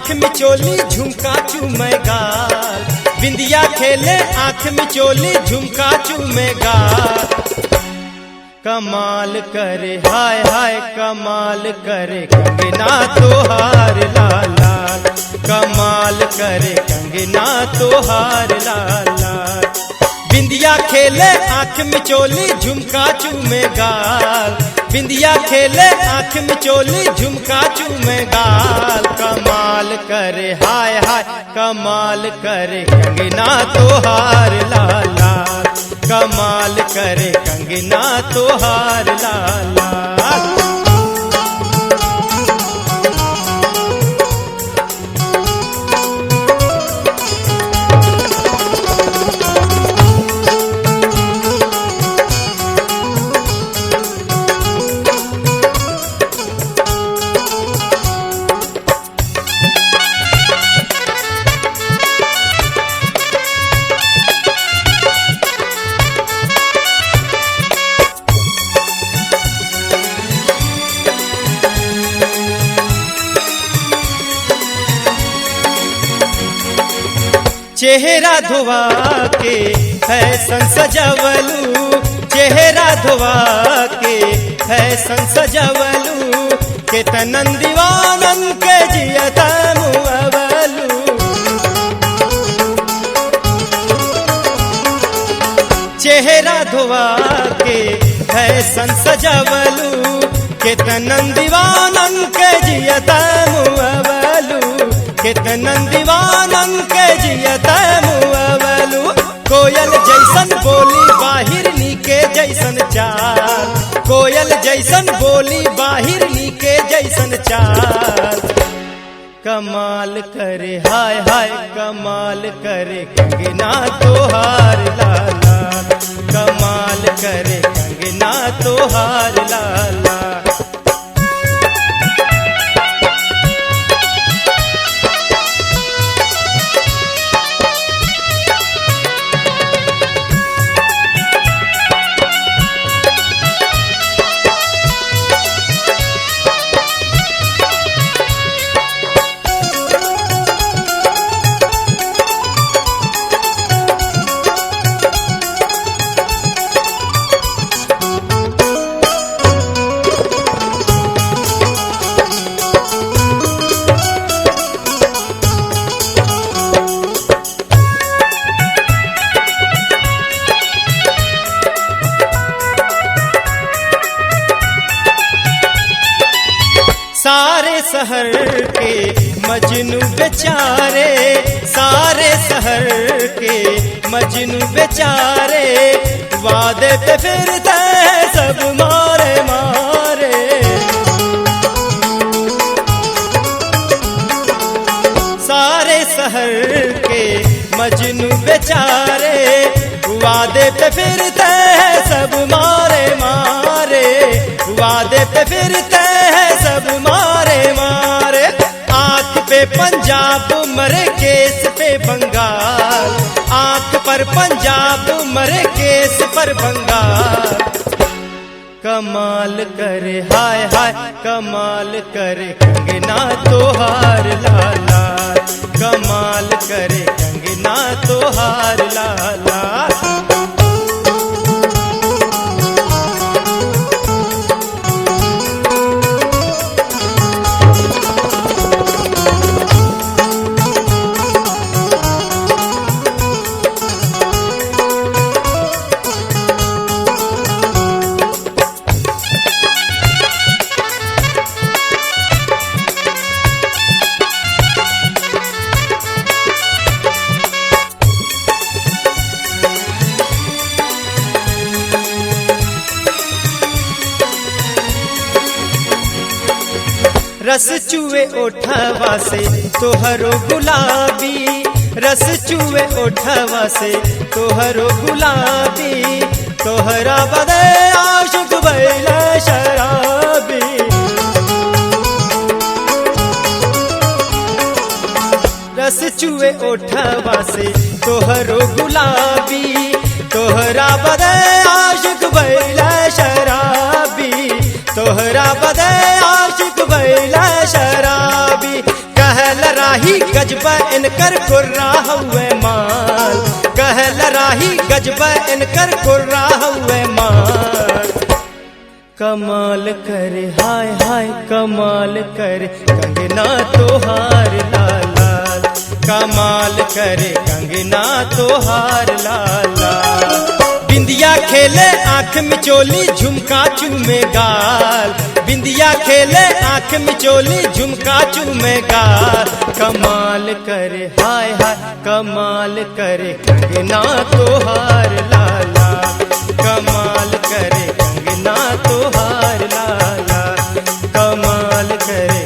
आँख में चोली झुमका चूमे गाल, बिंदिया खेले आँख में चोली झुमका चूमे गाल। कमाल करे हाय हाय कमाल करे कंगना तोहार लाल लाल, कमाल करे कंगना तोहार लाल लाल। बिंदिया खेले आँख में चोली झुमका चूमे गाल, बिंदिया खेले आँख में चोली झुमका चूमे गाल। कमाल करे हाय हाय कमाल करे कंगना तोहार लाल लाल, कमाल करे कंगना तोहार लाल लाल। चेहरा धोवा के फैशन सजवलू, चेहरा धोवा के फैशन सजवलू, केतनन दीवानन के जियता मुअवलू। चेहरा धोवा के फैशन सजवलू, केतनन दीवानन के जियता मुअवलू, केतनन दीवानन के जियता मुअवलू। कोयल जैसन बोली बाहिर नीके जैसन चाल, कोयल जैसन बोली बाहिर नीके जैसन चाल। कमाल करे हाय हाय कमाल करे कंगना तोहार लाल लाल, कमाल करे कंगना तोहार लाल लाल। सारे शहर के मजनू बेचारे, सारे शहर के मजनू बेचारे, वादे पे फिरते हैं सब मारे मारे। सारे शहर के मजनू बेचारे, वादे पे फिरते हैं सब मारे मारे, वादे पे फिरते हैं सब मारे मारे। आँख पे पंजाब मरे केस पे बंगाल, आँख पर पंजाब मरे केस पर बंगाल। कमाल करे हाय हाय कमाल करे कंगना तोहार लाल लाल, कमाल करे कंगना तोहार लाल लाल। रस चूए ओठवा से तोहरो गुलाबी, रस चूए ओठवा से तोहरो गुलाबी, तोहरा बदे आशिक भइला शराबी। रस चूए ओठवा से तोहरो गुलाबी, तोहरा बदे आशिक भइला शराबी, तोहरा बदे आशिक भइला शराबी। कहल राही गजब इनकर कुर्रा हुए माल, कहल राही गजब इनकर कुर्रा हुए माल। कमाल करे हाय हाय कमाल करे कंगना तोहार लाल लाल, कमाल करे कंगना तोहार लाल लाल। बिंदिया खेले आंख मिचोली झुमका चूमे गाल, बिंदिया खेले आंख मिचोली झुमका चूमे गाल। कमाल करे हाय हाय कमाल करे कंगना तोहार लाल लाल, कमाल करे कंगना तोहार लाल लाल, कमाल करे